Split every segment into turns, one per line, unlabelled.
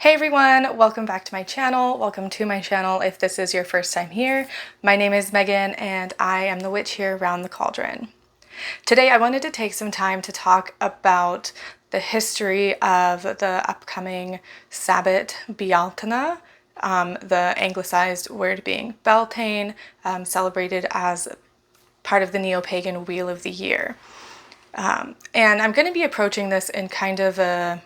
Hey everyone, welcome back to my channel. Welcome to my channel if this is your first time here. My name is Megan and I am the witch here around the cauldron. Today I wanted to take some time to talk about the history of the upcoming Sabbat Bealtaine, the anglicized word being Beltane, celebrated as part of the neo-pagan Wheel of the Year. And I'm going to be approaching this in kind of a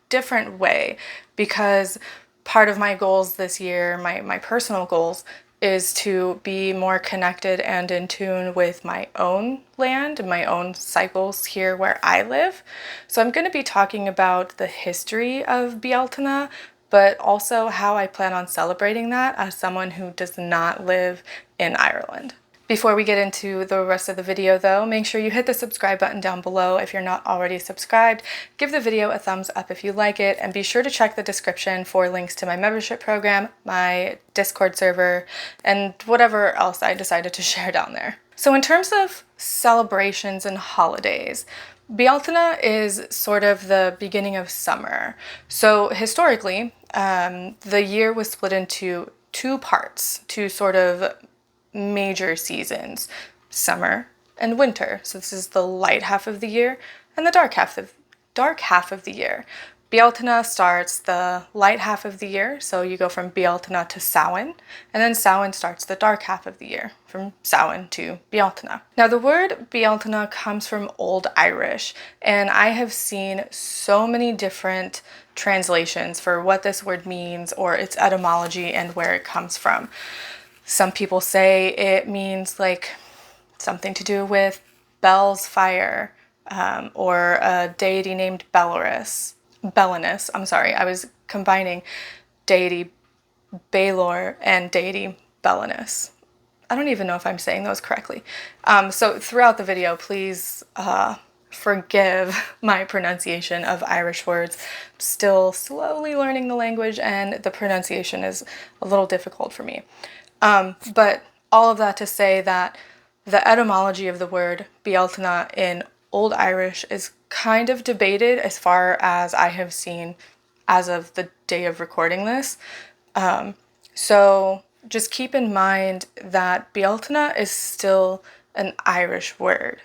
different way, because part of my goals this year, my personal goals, is to be more connected and in tune with my own land and my own cycles here where I live. So I'm going to be talking about the history of Bealtaine, but also how I plan on celebrating that as someone who does not live in Ireland. Before we get into the rest of the video though, make sure you hit the subscribe button down below if you're not already subscribed, give the video a thumbs up if you like it, and be sure to check the description for links to my membership program, my Discord server, and whatever else I decided to share down there. So in terms of celebrations and holidays, Bealtaine is sort of the beginning of summer. So historically, the year was split into two parts, two sort of major seasons, summer and winter. So this is the light half of the year and the dark half of the year. Bealtaine starts the light half of the year, so you go from Bealtaine to Samhain, and then Samhain starts the dark half of the year, from Samhain to Bealtaine. Now the word Bealtaine comes from Old Irish, and I have seen so many different translations for what this word means or its etymology and where it comes from. Some people say it means like something to do with Bel's fire, or a deity named Belanus. I'm sorry, I was combining deity Baelor and deity Belanus. I don't even know if I'm saying those correctly. So throughout the video, please forgive my pronunciation of Irish words. I'm still slowly learning the language and the pronunciation is a little difficult for me. But all of that to say that the etymology of the word Bealtaine in Old Irish is kind of debated as far as I have seen as of the day of recording this. So just keep in mind that Bealtaine is still an Irish word.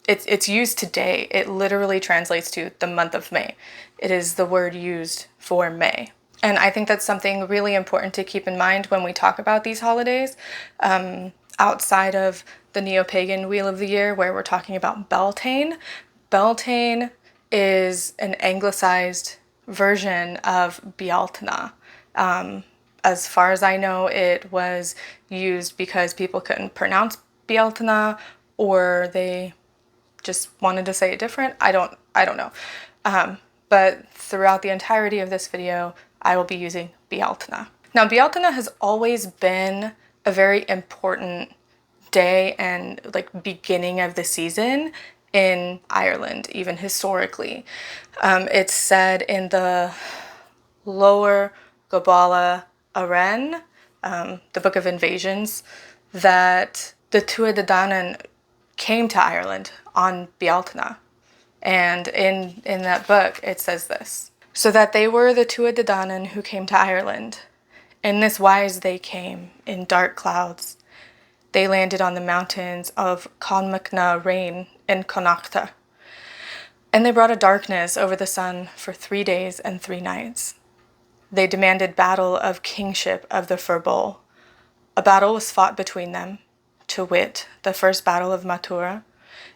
It's used today. It literally translates to the month of May. It is the word used for May. And I think that's something really important to keep in mind when we talk about these holidays, outside of the neo-pagan Wheel of the Year, where we're talking about Beltane. Beltane is an anglicized version of Bealtaine. As far as I know, it was used because people couldn't pronounce Bealtaine, or they just wanted to say it different. I don't know. But throughout the entirety of this video, I will be using Bealtaine. Now, Bealtaine has always been a very important day and like beginning of the season in Ireland, even historically. It's said in the Lower Gabála Aren, the Book of Invasions, that the Tuatha De Danann came to Ireland on Bealtaine. And in that book, it says this: "So that they were the Tuatha De Danann who came to Ireland. In this wise they came, in dark clouds. They landed on the mountains of Conmachna Rain in Connacht. And they brought a darkness over the sun for 3 days and 3 nights. They demanded battle of kingship of the Fir Bolg. A battle was fought between them, to wit, the first battle of Matura,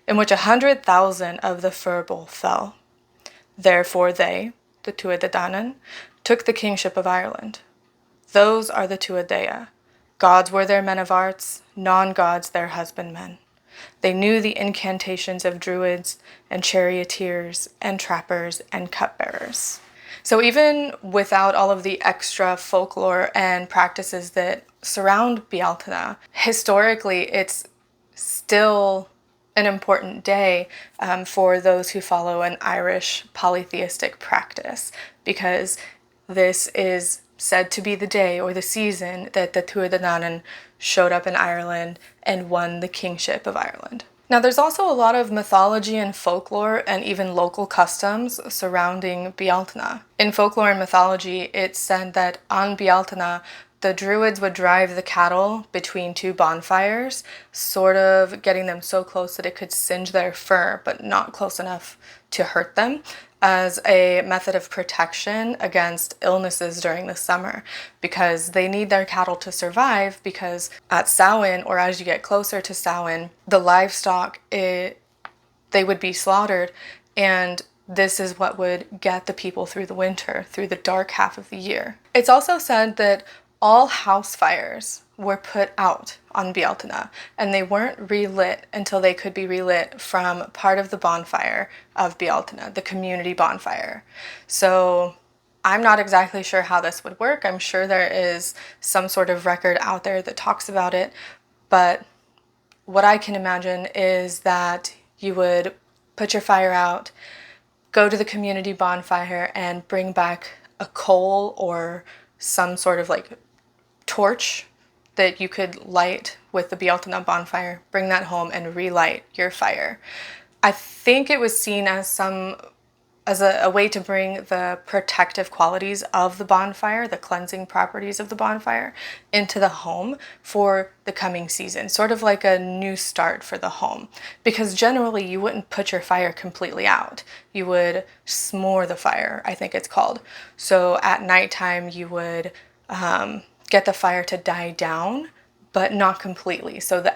in which 100,000 of the Fir Bolg fell. Therefore they, the Tuatha De Danann, took the kingship of Ireland. Those are the Tuatha Dea. Gods were their men of arts, non-gods their husbandmen. They knew the incantations of druids and charioteers and trappers and cupbearers." So even without all of the extra folklore and practices that surround Bealtaine, historically it's still an important day for those who follow an Irish polytheistic practice, because this is said to be the day or the season that the Tuatha De Danann showed up in Ireland and won the kingship of Ireland. Now, there's also a lot of mythology and folklore and even local customs surrounding Bealtaine. In folklore and mythology, it's said that on Bealtaine, the druids would drive the cattle between two bonfires, sort of getting them so close that it could singe their fur, but not close enough to hurt them, as a method of protection against illnesses during the summer, because they need their cattle to survive, because at Samhain, or as you get closer to Samhain, the livestock, they would be slaughtered, and this is what would get the people through the winter, through the dark half of the year. It's also said that all house fires were put out on Bealtaine, and they weren't relit until they could be relit from part of the bonfire of Bealtaine, the community bonfire. So I'm not exactly sure how this would work. I'm sure there is some sort of record out there that talks about it, but what I can imagine is that you would put your fire out, go to the community bonfire, and bring back a coal or some sort of like torch that you could light with the Bealtaine bonfire, bring that home and relight your fire. I think it was seen as a way to bring the protective qualities of the bonfire, the cleansing properties of the bonfire, into the home for the coming season, sort of like a new start for the home. Because generally you wouldn't put your fire completely out. You would s'more the fire, I think it's called. So at nighttime you would get the fire to die down, but not completely. So the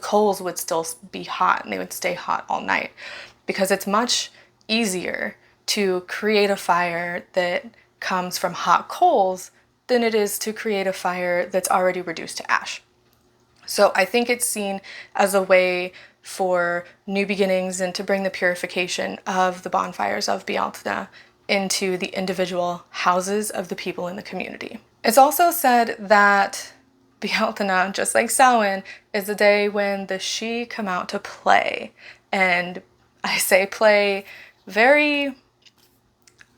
coals would still be hot, and they would stay hot all night, because it's much easier to create a fire that comes from hot coals than it is to create a fire that's already reduced to ash. So I think it's seen as a way for new beginnings and to bring the purification of the bonfires of Bealtaine into the individual houses of the people in the community. It's also said that Bealtaine, just like Samhain, is the day when the Sidhe come out to play. And I say play very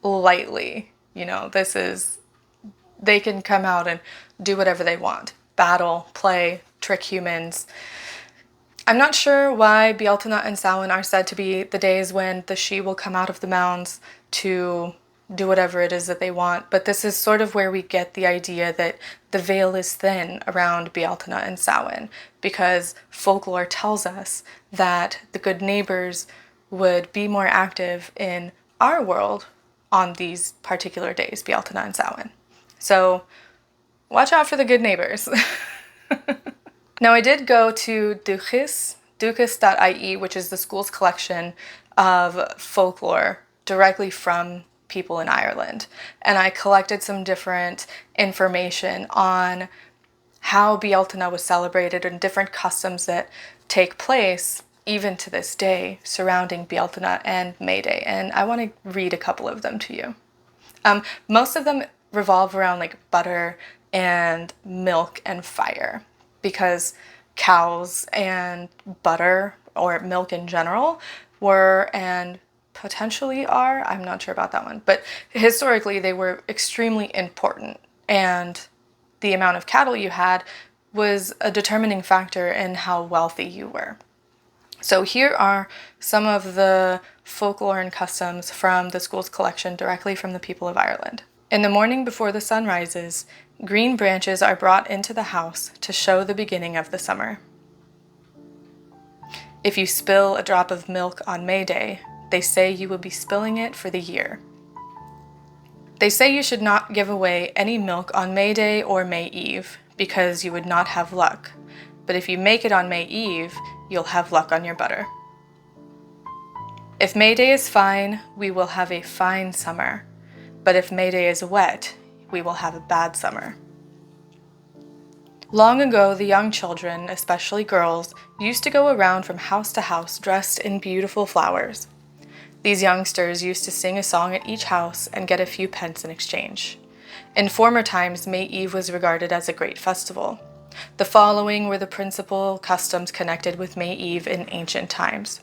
lightly. They can come out and do whatever they want. Battle, play, trick humans. I'm not sure why Bealtaine and Samhain are said to be the days when the Sidhe will come out of the mounds to do whatever it is that they want, but this is sort of where we get the idea that the veil is thin around Bealtaine and Samhain, because folklore tells us that the good neighbors would be more active in our world on these particular days, Bealtaine and Samhain. So watch out for the good neighbors. Now, I did go to duchis.ie, which is the school's collection of folklore directly from people in Ireland. And I collected some different information on how Bealtaine was celebrated and different customs that take place even to this day surrounding Bealtaine and May Day. And I want to read a couple of them to you. Most of them revolve around like butter and milk and fire, because cows and butter, or milk in general, were and potentially are, I'm not sure about that one, but historically they were extremely important, and the amount of cattle you had was a determining factor in how wealthy you were. So here are some of the folklore and customs from the school's collection directly from the people of Ireland. In the morning before the sun rises, green branches are brought into the house to show the beginning of the summer. If you spill a drop of milk on May Day, they say you will be spilling it for the year. They say you should not give away any milk on May Day or May Eve, because you would not have luck. But if you make it on May Eve, you'll have luck on your butter. If May Day is fine, we will have a fine summer. But if May Day is wet, we will have a bad summer. Long ago, the young children, especially girls, used to go around from house to house dressed in beautiful flowers. These youngsters used to sing a song at each house and get a few pence in exchange. In former times, May Eve was regarded as a great festival. The following were the principal customs connected with May Eve in ancient times.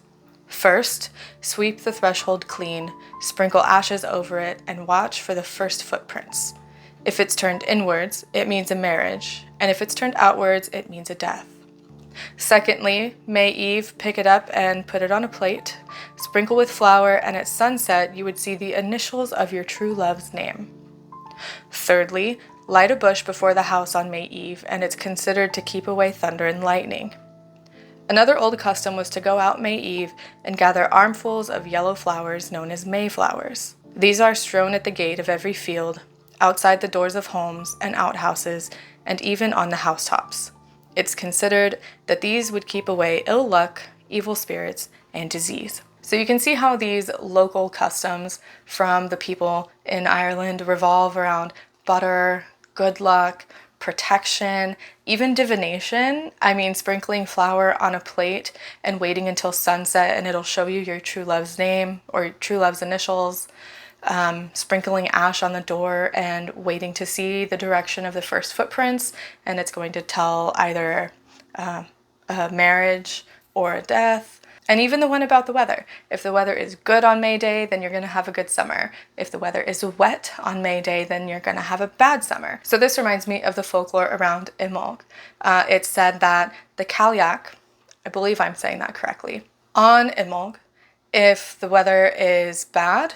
First, sweep the threshold clean, sprinkle ashes over it, and watch for the first footprints. If it's turned inwards, it means a marriage, and if it's turned outwards, it means a death. Secondly, May Eve, pick it up and put it on a plate, sprinkle with flour, and at sunset you would see the initials of your true love's name. Thirdly, light a bush before the house on May Eve, and it's considered to keep away thunder and lightning. Another old custom was to go out May Eve and gather armfuls of yellow flowers known as Mayflowers. These are strewn at the gate of every field, outside the doors of homes and outhouses, and even on the housetops. It's considered that these would keep away ill luck, evil spirits, and disease. So you can see how these local customs from the people in Ireland revolve around butter, good luck, protection, even divination. I mean, sprinkling flour on a plate and waiting until sunset and it'll show you your true love's name or true love's initials. Sprinkling ash on the door and waiting to see the direction of the first footprints, and it's going to tell either a marriage or a death. And even the one about the weather. If the weather is good on May Day, then you're going to have a good summer. If the weather is wet on May Day, then you're going to have a bad summer. So this reminds me of the folklore around Imbolc. It's said that the Cailleach, I believe I'm saying that correctly, on Imbolc, if the weather is bad,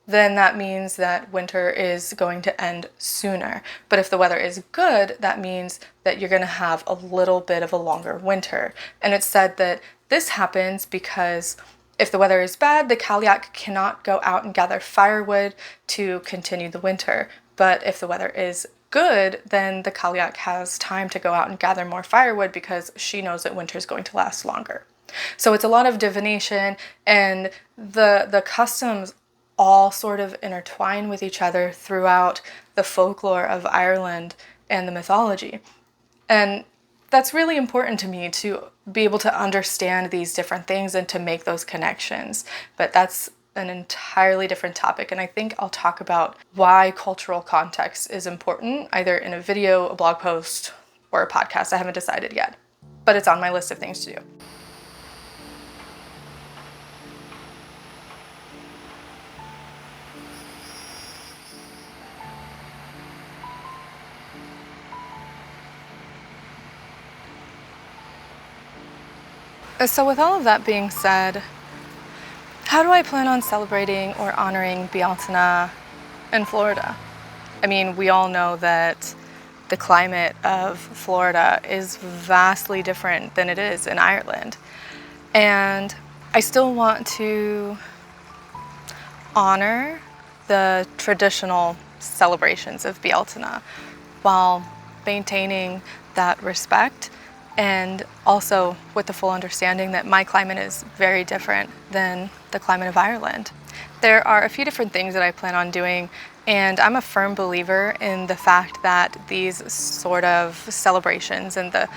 then that means that winter is going to end sooner. But if the weather is good, that means that you're going to have a little bit of a longer winter. And it's said that this happens because if the weather is bad, the Cailleach cannot go out and gather firewood to continue the winter. But if the weather is good, then the Cailleach has time to go out and gather more firewood because she knows that winter is going to last longer. So it's a lot of divination, and the customs all sort of intertwine with each other throughout the folklore of Ireland and the mythology. And that's really important to me, to be able to understand these different things and to make those connections. But that's an entirely different topic, and I think I'll talk about why cultural context is important, either in a video, a blog post, or a podcast. I haven't decided yet, but it's on my list of things to do. So with all of that being said, how do I plan on celebrating or honoring Bealtaine in Florida? I mean, we all know that the climate of Florida is vastly different than it is in Ireland. And I still want to honor the traditional celebrations of Bealtaine while maintaining that respect, and also with the full understanding that my climate is very different than the climate of Ireland. There are a few different things that I plan on doing, and I'm a firm believer in the fact that these sort of celebrations and the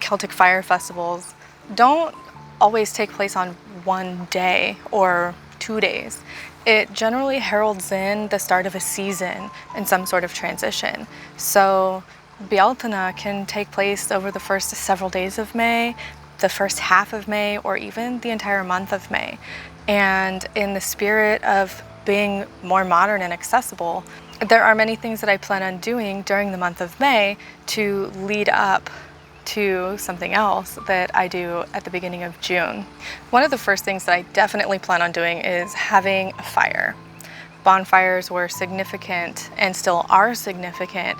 Celtic fire festivals don't always take place on one day or 2 days. It generally heralds in the start of a season and some sort of transition. So Bealtaine can take place over the first several days of May, the first half of May, or even the entire month of May. And in the spirit of being more modern and accessible, there are many things that I plan on doing during the month of May to lead up to something else that I do at the beginning of June. One of the first things that I definitely plan on doing is having a fire. Bonfires were significant and still are significant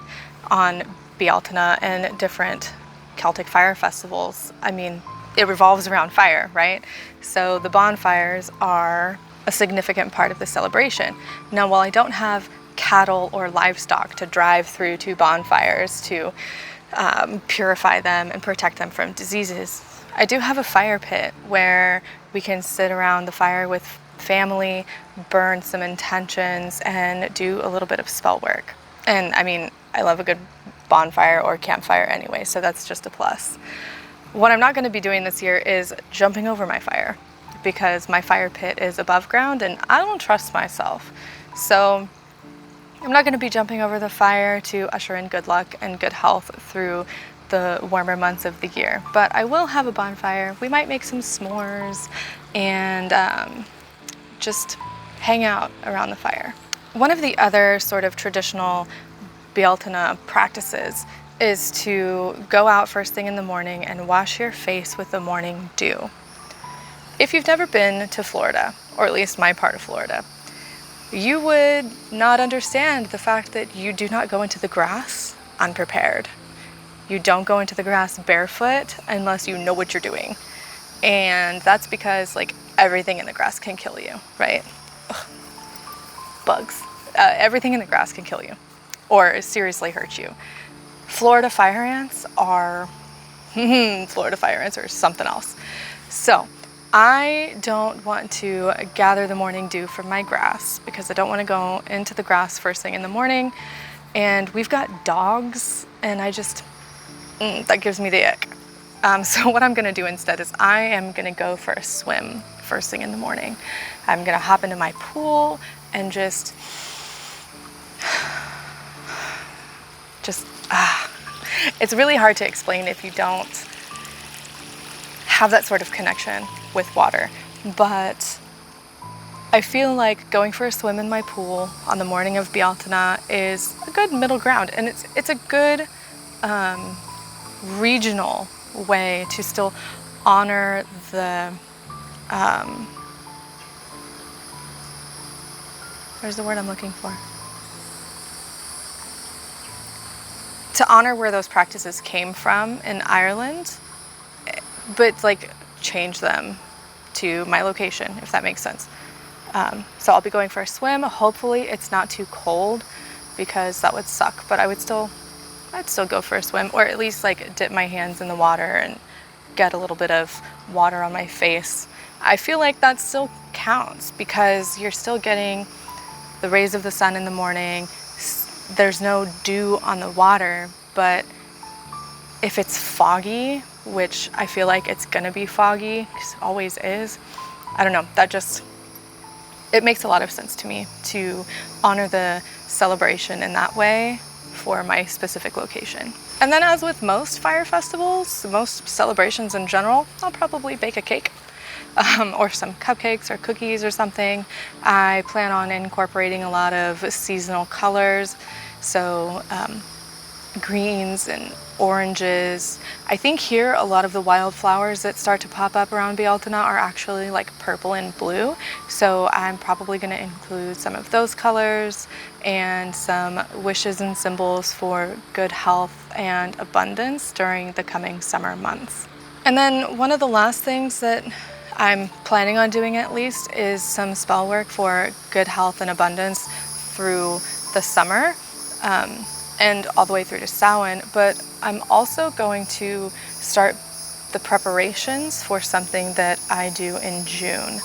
on Bealtaine and different Celtic fire festivals. I mean, it revolves around fire, right? So the bonfires are a significant part of the celebration. Now, while I don't have cattle or livestock to drive through to bonfires to purify them and protect them from diseases, I do have a fire pit where we can sit around the fire with family, burn some intentions, and do a little bit of spell work. And I mean, I love a good bonfire or campfire anyway, so that's just a plus. What I'm not going to be doing this year is jumping over my fire, because my fire pit is above ground and I don't trust myself. So I'm not going to be jumping over the fire to usher in good luck and good health through the warmer months of the year. But I will have a bonfire. We might make some s'mores and just hang out around the fire. One of the other sort of traditional Bealtaine practices is to go out first thing in the morning and wash your face with the morning dew. If you've never been to Florida, or at least my part of Florida, you would not understand the fact that you do not go into the grass unprepared. You don't go into the grass barefoot unless you know what you're doing. And that's because like everything in the grass can kill you, right? Ugh. Bugs. Everything in the grass can kill you or seriously hurt you. Florida fire ants are Florida fire ants are something else. So I don't want to gather the morning dew from my grass because I don't want to go into the grass first thing in the morning. And we've got dogs and I just, that gives me the ick. So what I'm gonna do instead is I am gonna go for a swim first thing in the morning. I'm gonna hop into my pool and just it's really hard to explain if you don't have that sort of connection with water, but I feel like going for a swim in my pool on the morning of Bealtaine is a good middle ground, and it's a good regional way to still honor the where's the word I'm looking for? To honor where those practices came from in Ireland, but like change them to my location, if that makes sense. So I'll be going for a swim. Hopefully it's not too cold because that would suck, but I'd still go for a swim, or at least like dip my hands in the water and get a little bit of water on my face. I feel like that still counts because you're still getting the rays of the sun in the morning. There's no dew on the water, but if it's foggy, which I feel like it's gonna be foggy, because it always is, I don't know, it makes a lot of sense to me to honor the celebration in that way for my specific location. And then as with most fire festivals, most celebrations in general, I'll probably bake a cake. Or some cupcakes or cookies or something. I plan on incorporating a lot of seasonal colors, so greens and oranges. I think here a lot of the wildflowers that start to pop up around Bealtaine are actually like purple and blue, so I'm probably going to include some of those colors and some wishes and symbols for good health and abundance during the coming summer months. And then one of the last things that I'm planning on doing at least is some spell work for good health and abundance through the summer and all the way through to Samhain, but I'm also going to start the preparations for something that I do in June.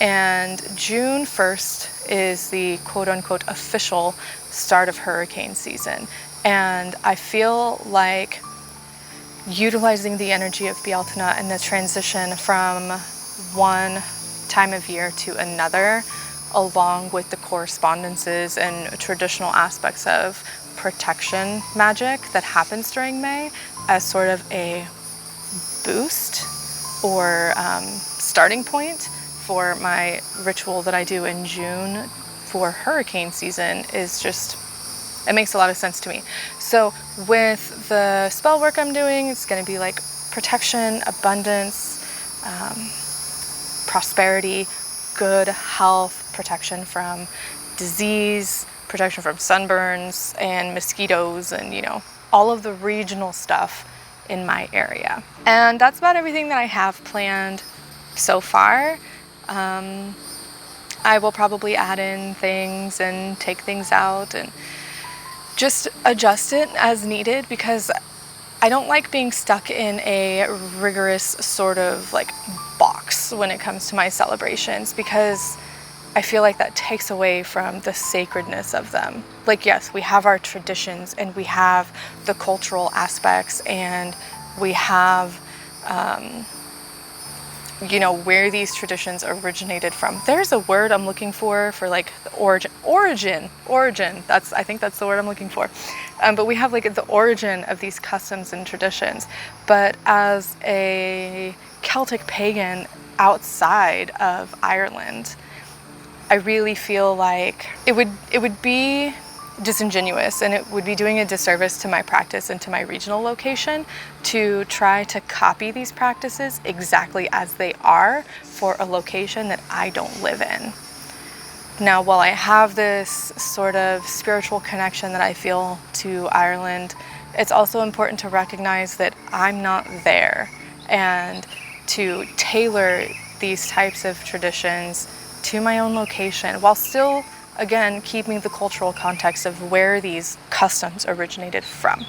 And June 1st is the quote-unquote official start of hurricane season. And I feel like utilizing the energy of Bealtaine and the transition from one time of year to another, along with the correspondences and traditional aspects of protection magic that happens during May, as sort of a boost or starting point for my ritual that I do in June for hurricane season is just, it makes a lot of sense to me. So with the spell work I'm doing, it's going to be like protection, abundance, prosperity, good health, protection from disease, protection from sunburns and mosquitoes, and you know, all of the regional stuff in my area. And that's about everything that I have planned so far. I will probably add in things and take things out and just adjust it as needed, because I don't like being stuck in a rigorous sort of like box when it comes to my celebrations, because I feel like that takes away from the sacredness of them. Like, yes, we have our traditions and we have the cultural aspects and we have, you know, where these traditions originated from. There's a word I'm looking for like the origin. I think that's the word I'm looking for. But we have like the origin of these customs and traditions. But as a Celtic pagan outside of Ireland, I really feel like it would be disingenuous, and it would be doing a disservice to my practice and to my regional location to try to copy these practices exactly as they are for a location that I don't live in. Now, while I have this sort of spiritual connection that I feel to Ireland, it's also important to recognize that I'm not there, and to tailor these types of traditions to my own location while still, again, keeping the cultural context of where these customs originated from.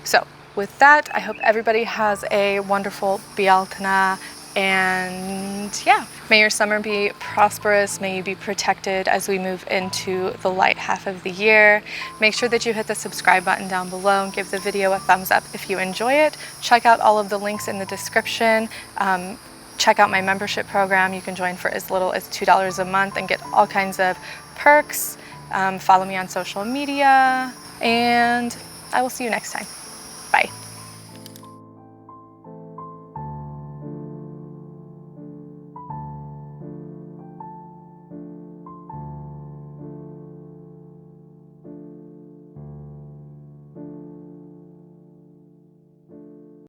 So with that, I hope everybody has a wonderful Bealtaine, and yeah, may your summer be prosperous, may you be protected as we move into the light half of the year. Make sure that you hit the subscribe button down below and give the video a thumbs up if you enjoy it. Check out all of the links in the description. Check out my membership program. You can join for as little as $2 a month and get all kinds of perks. Follow me on social media, and I will see you next time.